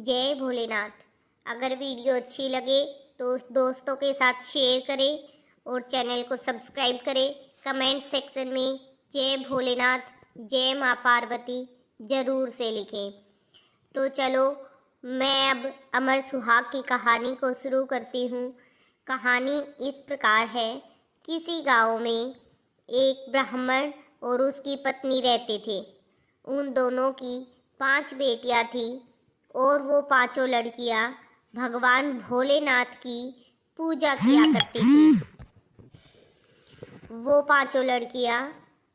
जय भोलेनाथ। अगर वीडियो अच्छी लगे तो दोस्तों के साथ शेयर करें और चैनल को सब्सक्राइब करें। कमेंट सेक्शन में जय भोलेनाथ, जय माँ पार्वती ज़रूर से लिखें। तो चलो मैं अब अमर सुहाग की कहानी को शुरू करती हूँ। कहानी इस प्रकार है। किसी गांव में एक ब्राह्मण और उसकी पत्नी रहते थे। उन दोनों की 5 बेटियां थी और वो पांचों लड़कियां भगवान भोलेनाथ की पूजा किया करती थी। वो पांचों लड़कियां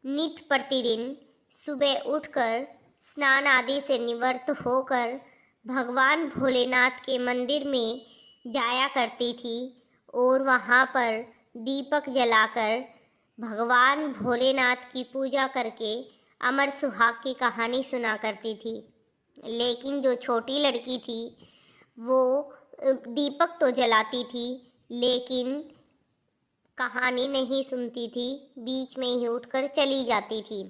नित्य प्रतिदिन सुबह उठकर स्नान आदि से निवृत्त होकर भगवान भोलेनाथ के मंदिर में जाया करती थी और वहाँ पर दीपक जलाकर भगवान भोलेनाथ की पूजा करके अमर सुहाग की कहानी सुना करती थी। लेकिन जो छोटी लड़की थी वो दीपक तो जलाती थी लेकिन कहानी नहीं सुनती थी, बीच में ही उठकर चली जाती थी।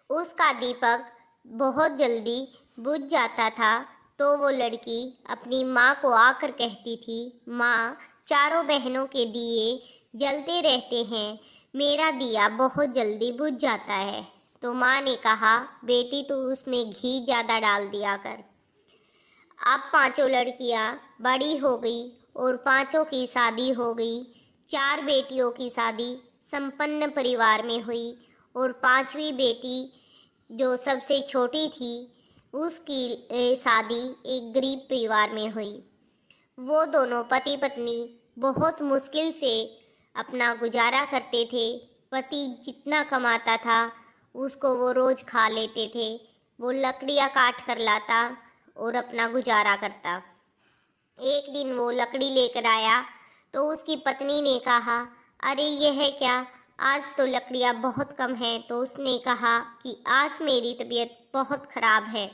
उसका दीपक बहुत जल्दी बुझ जाता था तो वो लड़की अपनी माँ को आकर कहती थी, माँ, चारों बहनों के दिए जलते रहते हैं, मेरा दिया बहुत जल्दी बुझ जाता है। तो माँ ने कहा, बेटी तू उसमें घी ज़्यादा डाल दिया कर। अब पांचों लड़कियां बड़ी हो गई और पांचों की शादी हो गई। 4 बेटियों की शादी संपन्न परिवार में हुई और 5वीं बेटी जो सबसे छोटी थी उसकी शादी एक गरीब परिवार में हुई। वो दोनों पति पत्नी बहुत मुश्किल से अपना गुजारा करते थे। पति जितना कमाता था उसको वो रोज़ खा लेते थे। वो लकड़ियाँ काट कर लाता और अपना गुजारा करता। एक दिन वो लकड़ी लेकर आया तो उसकी पत्नी ने कहा, अरे यह है क्या, आज तो लकड़ियाँ बहुत कम हैं। तो उसने कहा कि आज मेरी तबीयत बहुत ख़राब है।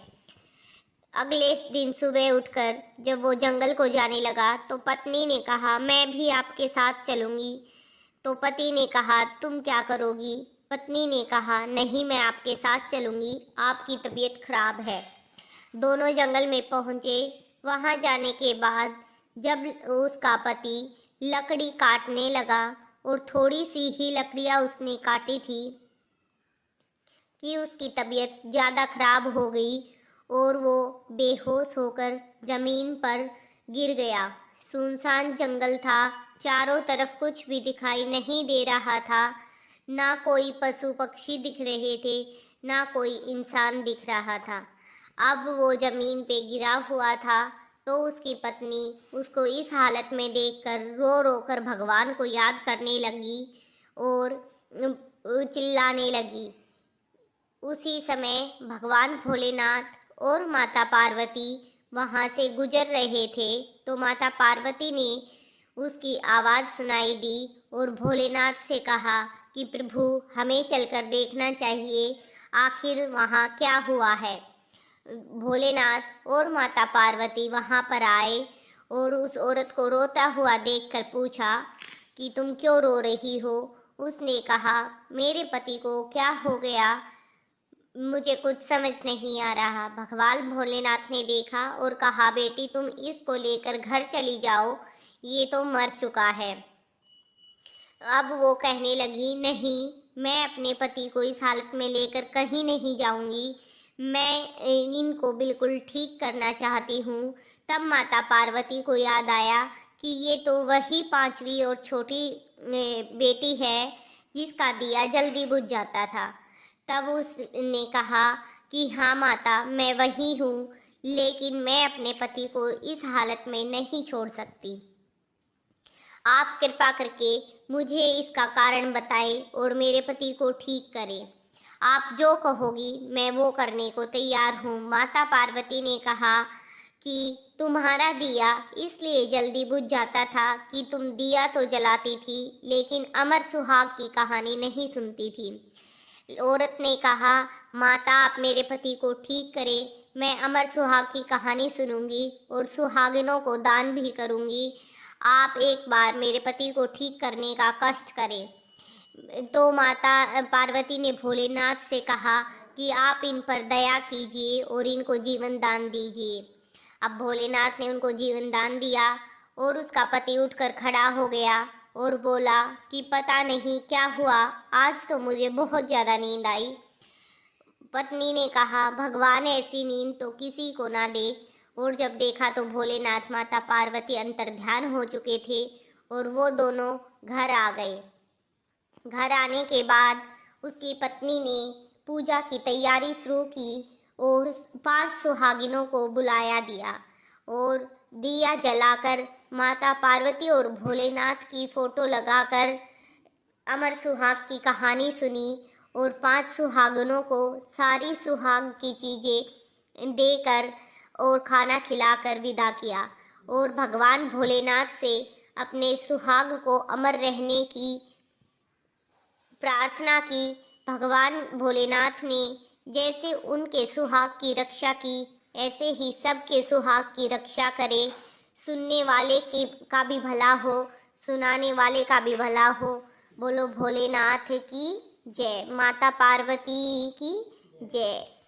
अगले दिन सुबह उठकर जब वो जंगल को जाने लगा तो पत्नी ने कहा, मैं भी आपके साथ चलूँगी। तो पति ने कहा, तुम क्या करोगी? पत्नी ने कहा, नहीं, मैं आपके साथ चलूँगी, आपकी तबीयत खराब है। दोनों जंगल में पहुँचे। वहाँ जाने के बाद जब उसका पति लकड़ी काटने लगा और थोड़ी सी ही लकड़ियाँ उसने काटी थी कि उसकी तबीयत ज़्यादा खराब हो गई और वो बेहोश होकर ज़मीन पर गिर गया। सुनसान जंगल था, चारों तरफ कुछ भी दिखाई नहीं दे रहा था। ना कोई पशु पक्षी दिख रहे थे, ना कोई इंसान दिख रहा था। अब वो ज़मीन पे गिरा हुआ था तो उसकी पत्नी उसको इस हालत में देखकर रो रो कर भगवान को याद करने लगी और चिल्लाने लगी। उसी समय भगवान भोलेनाथ और माता पार्वती वहाँ से गुजर रहे थे तो माता पार्वती ने उसकी आवाज़ सुनाई दी और भोलेनाथ से कहा कि प्रभु, हमें चलकर देखना चाहिए आखिर वहाँ क्या हुआ है। भोलेनाथ और माता पार्वती वहाँ पर आए और उस औरत को रोता हुआ देखकर पूछा कि तुम क्यों रो रही हो? उसने कहा, मेरे पति को क्या हो गया, मुझे कुछ समझ नहीं आ रहा। भगवान भोलेनाथ ने देखा और कहा, बेटी तुम इसको लेकर घर चली जाओ, ये तो मर चुका है। अब वो कहने लगी, नहीं, मैं अपने पति को इस हालत में लेकर कहीं नहीं जाऊंगी, मैं इनको बिल्कुल ठीक करना चाहती हूँ। तब माता पार्वती को याद आया कि ये तो वही 5वीं और छोटी बेटी है जिसका दिया जल्दी बुझ जाता था। तब उसने कहा कि हाँ माता, मैं वही हूँ, लेकिन मैं अपने पति को इस हालत में नहीं छोड़ सकती। आप कृपा करके मुझे इसका कारण बताएं और मेरे पति को ठीक करें। आप जो कहोगी मैं वो करने को तैयार हूँ। माता पार्वती ने कहा कि तुम्हारा दिया इसलिए जल्दी बुझ जाता था कि तुम दिया तो जलाती थी लेकिन अमर सुहाग की कहानी नहीं सुनती थी। औरत ने कहा, माता आप मेरे पति को ठीक करें, मैं अमर सुहाग की कहानी सुनूंगी और सुहागिनों को दान भी करूंगी। आप एक बार मेरे पति को ठीक करने का कष्ट करें। तो माता पार्वती ने भोलेनाथ से कहा कि आप इन पर दया कीजिए और इनको जीवन दान दीजिए। अब भोलेनाथ ने उनको जीवन दान दिया और उसका पति उठकर खड़ा हो गया और बोला कि पता नहीं क्या हुआ, आज तो मुझे बहुत ज़्यादा नींद आई। पत्नी ने कहा, भगवान ऐसी नींद तो किसी को ना दे। और जब देखा तो भोलेनाथ माता पार्वती अंतर्ध्यान हो चुके थे और वो दोनों घर आ गए। घर आने के बाद उसकी पत्नी ने पूजा की तैयारी शुरू की और 5 सुहागिनों को बुलाया दिया और दिया जलाकर माता पार्वती और भोलेनाथ की फोटो लगाकर अमर सुहाग की कहानी सुनी और 5 सुहागनों को सारी सुहाग की चीज़ें देकर और खाना खिलाकर विदा किया और भगवान भोलेनाथ से अपने सुहाग को अमर रहने की प्रार्थना की। भगवान भोलेनाथ ने जैसे उनके सुहाग की रक्षा की ऐसे ही सबके सुहाग की रक्षा करे। सुनने वाले का भी भला हो, सुनाने वाले का भी भला हो। बोलो भोलेनाथ की जय, माता पार्वती की जय।